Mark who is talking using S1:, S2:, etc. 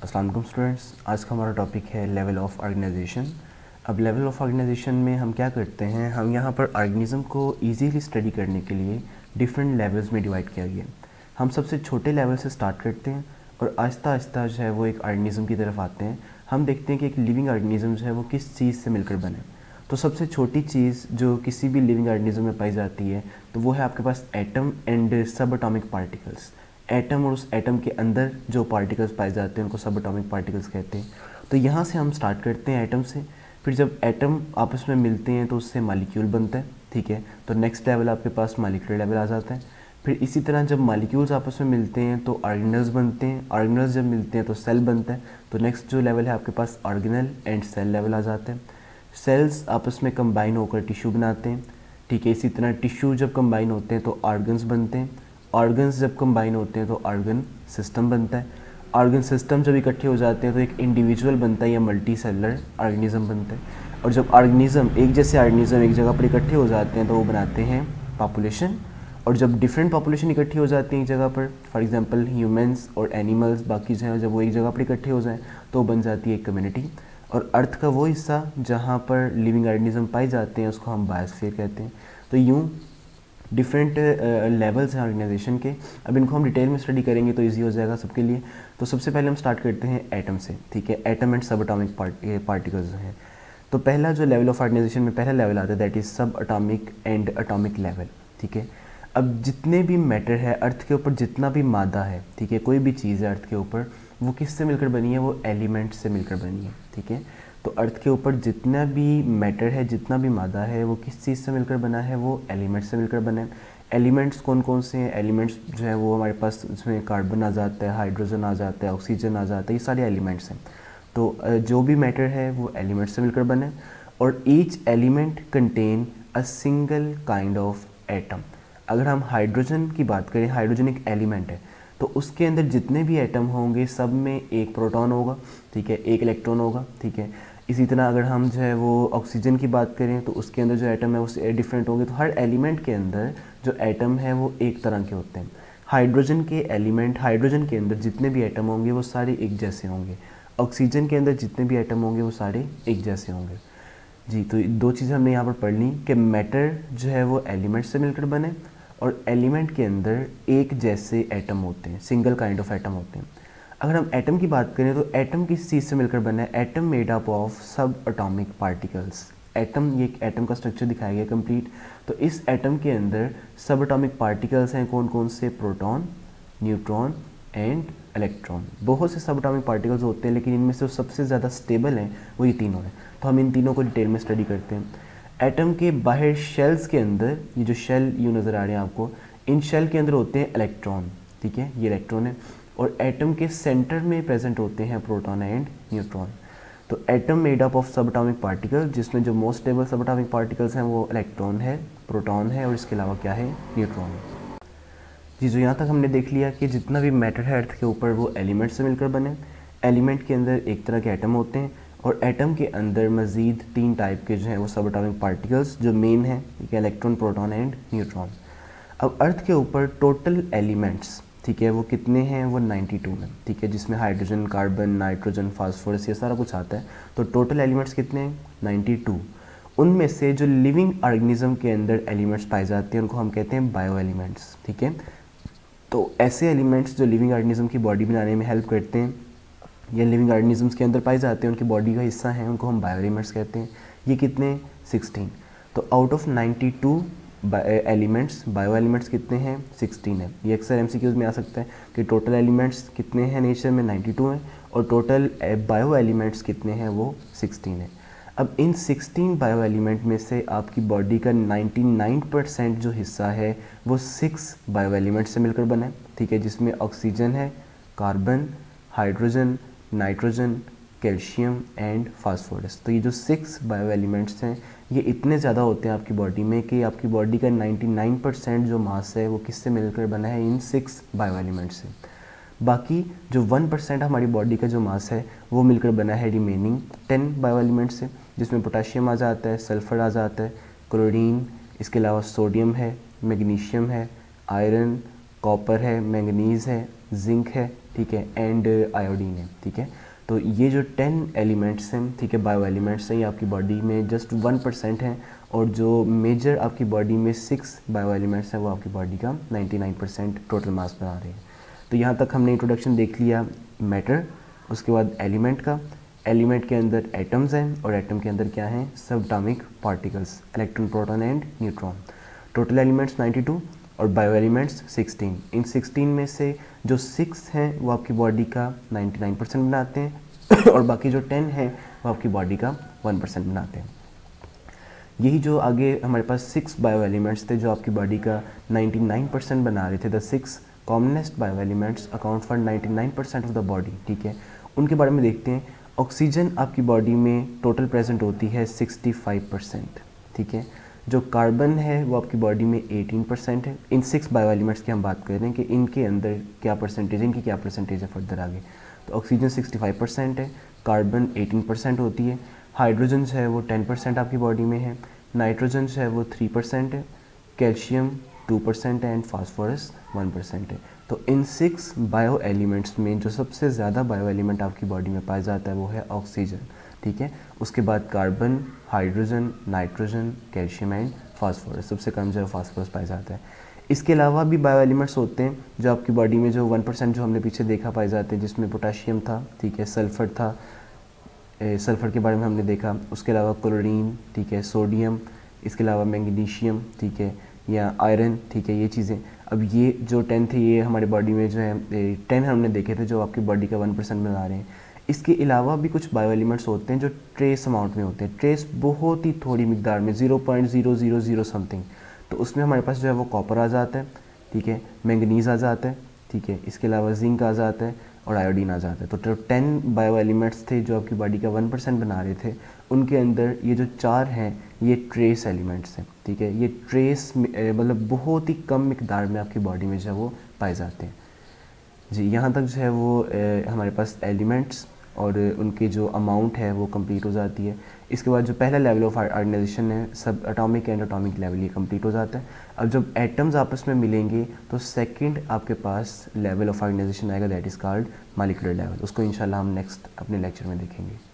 S1: अस्सलाम वालेकुम स्टूडेंट्स, आज का हमारा टॉपिक है लेवल ऑफ ऑर्गेनाइजेशन। अब लेवल ऑफ ऑर्गेनाइजेशन में हम क्या करते हैं, हम यहाँ पर ऑर्गेनिज़म को इजीली स्टडी करने के लिए डिफरेंट लेवल्स में डिवाइड किया गया। हम सबसे छोटे लेवल से स्टार्ट करते हैं और आहिस्ता आहिस्ता जो है वो एक ऑर्गेनिज़म की तरफ आते हैं। हम देखते हैं कि एक लिविंग ऑर्गेनिज़म जो है वो किस चीज़ से मिलकर बने। तो सबसे छोटी चीज़ जो किसी भी लिविंग ऑर्गेनिज़म में पाई जाती है तो वो है आपके पास एटम एंड सब एटॉमिक पार्टिकल्स। एटम और उस एटम के अंदर जो पार्टिकल्स पाए जाते हैं उनको सब एटॉमिक पार्टिकल्स कहते हैं। तो यहाँ से हम स्टार्ट करते हैं एटम से, फिर जब एटम आपस में मिलते हैं तो उससे मॉलिक्यूल बनता है, ठीक है। तो नेक्स्ट लेवल आपके पास मॉलिक्यूलर लेवल आ जाता है। फिर इसी तरह जब मॉलिक्यूल्स आपस में मिलते हैं तो ऑर्गेनल्स बनते हैं, ऑर्गेनल्स जब मिलते हैं तो सेल बनता है। तो नेक्स्ट जो लेवल है आपके पास ऑर्गेनल एंड सेल लेवल आ जाते हैं। सेल्स आपस में कंबाइन होकर टिश्यू बनाते हैं, ठीक है। इसी तरह टिश्यू जब कंबाइन होते हैं तो ऑर्गन्स बनते हैं, ऑर्गन्स जब कंबाइन होते हैं तो ऑर्गन सिस्टम बनता है, ऑर्गन सिस्टम जब इकट्ठे हो जाते हैं तो एक इंडिविजुअल बनता है या मल्टी सेलुलर ऑर्गेनिज्म बनता है। और जब ऑर्गेनिज्म एक जैसे ऑर्गेनिज्म एक जगह पर इकट्ठे हो जाते हैं तो वो बनाते हैं पॉपुलेशन। और जब डिफरेंट पॉपुलेशन इकट्ठी हो जाती हैं एक जगह पर, फॉर एग्जांपल ह्यूमंस और एनिमल्स बाकी जो है जब वो एक जगह पर इकट्ठे हो जाएं तो बन जाती है एक कम्युनिटी। और अर्थ का वो हिस्सा जहाँ पर लिविंग ऑर्गेनिज्म पाए जाते हैं उसको हम बायोस्फीयर कहते हैं। तो यूँ डिफरेंट लेवल्स हैं ऑर्गेनाइजेशन के। अब इनको हम डिटेल में स्टडी करेंगे तो इजी हो जाएगा सबके लिए। तो सबसे पहले हम स्टार्ट करते हैं एटम से, ठीक है। एटम एंड सब एटॉमिक पार्टिकल्स हैं। तो पहला जो लेवल ऑफ ऑर्गेनाइजेशन में पहला लेवल आता है दैट इज़ सब एटॉमिक एंड एटॉमिक लेवल, ठीक है। अब जितने भी मैटर है अर्थ के ऊपर, जितना भी मादा है, ठीक है, कोई भी चीज़ है अर्थ के ऊपर, वो किससे मिलकर बनी है, वो एलिमेंट से मिलकर बनी है, ठीक है। तो अर्थ के ऊपर जितना भी मैटर है, जितना भी मादा है, वो किस चीज़ से मिलकर बना है, वो एलिमेंट से मिलकर बना है। एलिमेंट्स कौन कौन से हैं, एलिमेंट्स जो है वो हमारे पास उसमें कार्बन आ जाता है, हाइड्रोजन आ जाता है, ऑक्सीजन आ जाता है, ये सारे एलिमेंट्स हैं। तो जो भी मैटर है वो एलिमेंट्स से मिलकर बने और each element contain a single kind of atom. अगर हम हाइड्रोजन की बात करें, हाइड्रोजन एक एलिमेंट है, तो उसके अंदर जितने भी एटम होंगे सब में एक प्रोटॉन होगा, ठीक है, एक इलेक्ट्रॉन होगा, ठीक है। इसी तरह अगर हम जो है वो ऑक्सीजन की बात करें तो उसके अंदर जो एटम है उससे डिफरेंट होंगे। तो हर एलिमेंट के अंदर जो एटम है वो एक तरह के होते हैं। हाइड्रोजन के एलिमेंट, हाइड्रोजन के अंदर जितने भी एटम होंगे वो सारे एक जैसे होंगे। ऑक्सीजन के अंदर जितने भी एटम होंगे वो सारे एक जैसे होंगे। जी, तो दो चीज़ें हमने यहाँ पर पढ़ ली कि मैटर जो है वो एलिमेंट से मिलकर बने और एलिमेंट के अंदर एक जैसे एटम होते हैं, सिंगल काइंड ऑफ एटम होते हैं। अगर हम एटम की बात करें तो एटम किस चीज़ से मिलकर बना है, एटम मेड अप ऑफ सब एटॉमिक पार्टिकल्स। एटम, ये एक एटम का स्ट्रक्चर दिखाया गया कंप्लीट। तो इस एटम के अंदर सब एटॉमिक पार्टिकल्स हैं कौन कौन से, प्रोटॉन, न्यूट्रॉन एंड इलेक्ट्रॉन। बहुत से सब एटॉमिक पार्टिकल्स होते हैं लेकिन इनमें से सबसे ज़्यादा स्टेबल हैं वो ये तीनों हैं। तो हम इन तीनों को डिटेल में स्टडी करते हैं। एटम के बाहर शेल्स के अंदर, ये जो शेल यूँ नज़र आ रहे हैं आपको, इन शेल के अंदर होते हैं इलेक्ट्रॉन, ठीक है, ये इलेक्ट्रॉन है। और एटम के सेंटर में प्रेजेंट होते हैं प्रोटॉन एंड न्यूट्रॉन। तो एटम मेड अप ऑफ सब एटॉमिक पार्टिकल, जिसमें जो मोस्ट स्टेबल सब एटॉमिक पार्टिकल्स हैं वो इलेक्ट्रॉन है, प्रोटॉन है और इसके अलावा क्या है, न्यूट्रॉन है। जी, जो यहाँ तक हमने देख लिया कि जितना भी मैटर है अर्थ के ऊपर वो एलिमेंट से मिलकर बने। एलिमेंट के अंदर एक तरह के एटम होते हैं और एटम के अंदर मज़ीद तीन टाइप के जो हैं वो सब एटॉमिक पार्टिकल्स जो मेन हैं, ठीक है, इलेक्ट्रॉन, प्रोटॉन एंड न्यूट्रॉन। अब अर्थ के ऊपर टोटल एलिमेंट्स, ठीक है, वो कितने हैं, वो 92 हैं, ठीक है, जिसमें हाइड्रोजन, कार्बन, नाइट्रोजन, फास्फोरस ये सारा कुछ आता है। तो टोटल एलिमेंट्स कितने हैं, 92। उनमें से जो लिविंग ऑर्गेनिज्म के अंदर एलिमेंट्स पाए जाते हैं उनको हम कहते हैं बायो एलिमेंट्स, ठीक है। तो ऐसे एलिमेंट्स जो लिविंग ऑर्गेनिज्म की बॉडी बनाने में हेल्प करते हैं या लिविंग ऑर्गेनिजम्स के अंदर पाए जाते हैं, उनकी बॉडी का हिस्सा है, उनको हम बायो एलिमेंट्स कहते हैं। ये कितने, 16। तो out of 92 elements, bio elements कितने हैं, 16 है। ये अक्सर एमसीक्यूज में आ सकता है कि टोटल एलिमेंट्स कितने हैं नेचर में, 92 हैं और टोटल बायो एलिमेंट्स कितने हैं, वो 16 है। अब इन 16 बायो एलिमेंट में से आपकी बॉडी का 99% जो हिस्सा है वो 6 बायो एलिमेंट से मिलकर बना है, ठीक है, जिसमें ऑक्सीजन है, carbon, hydrogen, nitrogen, calcium and phosphorus. तो ये जो 6 बायो एलिमेंट्स हैं ये इतने ज़्यादा होते हैं आपकी बॉडी में कि आपकी बॉडी का 99% जो मास है वो किससे मिलकर बना है, इन 6 बायो एलिमेंट्स से। बाकी जो 1% हमारी बॉडी का जो मास है वो मिलकर बना है रिमेनिंग 10 बायो एलिमेंट्स से, जिसमें पोटाशियम आ जाता है, सल्फ़र आ जाता है, क्लोरीन, इसके अलावा सोडियम है, मैग्नीशियम है, आयरन, कॉपर है, मैंगनीज़ है, जिंक है, ठीक है, एंड आयोडीन है, ठीक है। तो ये जो 10 एलिमेंट्स हैं, ठीक है, बायो एलिमेंट्स हैं, ये आपकी बॉडी में जस्ट 1% हैं, और जो मेजर आपकी बॉडी में 6 बायो एलिमेंट्स हैं वो आपकी बॉडी का 99% टोटल मास बना रहे हैं। तो यहाँ तक हमने इंट्रोडक्शन देख लिया मैटर, उसके बाद एलिमेंट का। एलिमेंट के अंदर एटम्स हैं, और एटम के अंदर क्या हैं, सब atomic particles, electron, proton and neutron. Total elements 92 और बायो एलिमेंट्स 16। इन 16 में से जो 6 हैं वो आपकी बॉडी का 99% बनाते हैं और बाकी जो 10 हैं वो आपकी बॉडी का 1% बनाते हैं। यही जो आगे हमारे पास 6 बायो एलिमेंट्स थे जो आपकी बॉडी का 99% बना रहे थे, the 6 commonest bio elements account for 99% of the body, ठीक है। उनके बारे में देखते हैं। ऑक्सीजन आपकी बॉडी में टोटल प्रेजेंट होती है 65%, ठीक है। जो कार्बन है वो आपकी बॉडी में 18% है। इन 6 बायो एलिमेंट्स की हम बात कर रहे हैं कि इनके अंदर क्या परसेंटेज है, इनकी क्या परसेंटेज है फर्दर आगे। तो ऑक्सीजन 65% है, कार्बन 18% होती है, हाइड्रोजन जो है वो 10% आपकी बॉडी में है, नाइट्रोजन जो है वो 3% है, कैल्शियम 2% है एंड फास्फोरस 1% है। तो इन 6 बायो एलिमेंट्स में जो सबसे ज़्यादा बायो एलिमेंट आपकी बॉडी में पाया जाता है वो है ऑक्सीजन, ठीक है। उसके बाद carbon, hydrogen, nitrogen, calcium and phosphorus, सबसे कम जो है फास्फोरस पाया जाता है। इसके अलावा भी बायो एलिमेंट्स होते हैं जो आपकी बॉडी में जो 1% जो हमने पीछे देखा पाए जाते हैं, जिसमें पोटाशियम था, ठीक है, सल्फ़र था, सल्फ़र के बारे में हमने देखा। उसके अलावा क्लोरीन, ठीक है, सोडियम, इसके अलावा मैग्नीशियम, ठीक है, या आयरन, ठीक है, ये चीज़ें। अब ये जो 10 थे ये हमारे बॉडी में जो है 10 हमने देखे थे जो आपकी बॉडी का 1% बना रहे हैं। इसके अलावा भी कुछ बायो एलिमेंट्स होते हैं जो ट्रेस अमाउंट में होते हैं, ट्रेस बहुत ही थोड़ी मिकदार में, 0.000 समथिंग। तो उसमें हमारे पास जो है वो कॉपर आ जाता है, ठीक है, मैंगनीज़ आ जाता है, ठीक है, इसके अलावा जिंक आ जाता है और आयोडीन आ जाता है। तो 10 बायो एलिमेंट्स थे जो आपकी बॉडी का 1% बना रहे थे, उनके अंदर ये जो 4 हैं ये ट्रेस एलिमेंट्स हैं, ठीक है। ये ट्रेस मतलब बहुत ही कम मिकदार में आपकी बॉडी में जो है वो पाए जाते हैं। जी, यहाँ तक जो है वो हमारे पास एलिमेंट्स और उनकी जो अमाउंट है वो कंप्लीट हो जाती है। इसके बाद जो पहला लेवल ऑफ ऑर्गेनाइजेशन है, सब एटॉमिक एंड एटॉमिक लेवल, ये कंप्लीट हो जाता है। अब जब एटम्स आपस में मिलेंगे तो सेकंड आपके पास लेवल ऑफ ऑर्गेनाइजेशन आएगा, that is called molecular level. उसको इंशाल्लाह हम नेक्स्ट अपने लेक्चर में देखेंगे।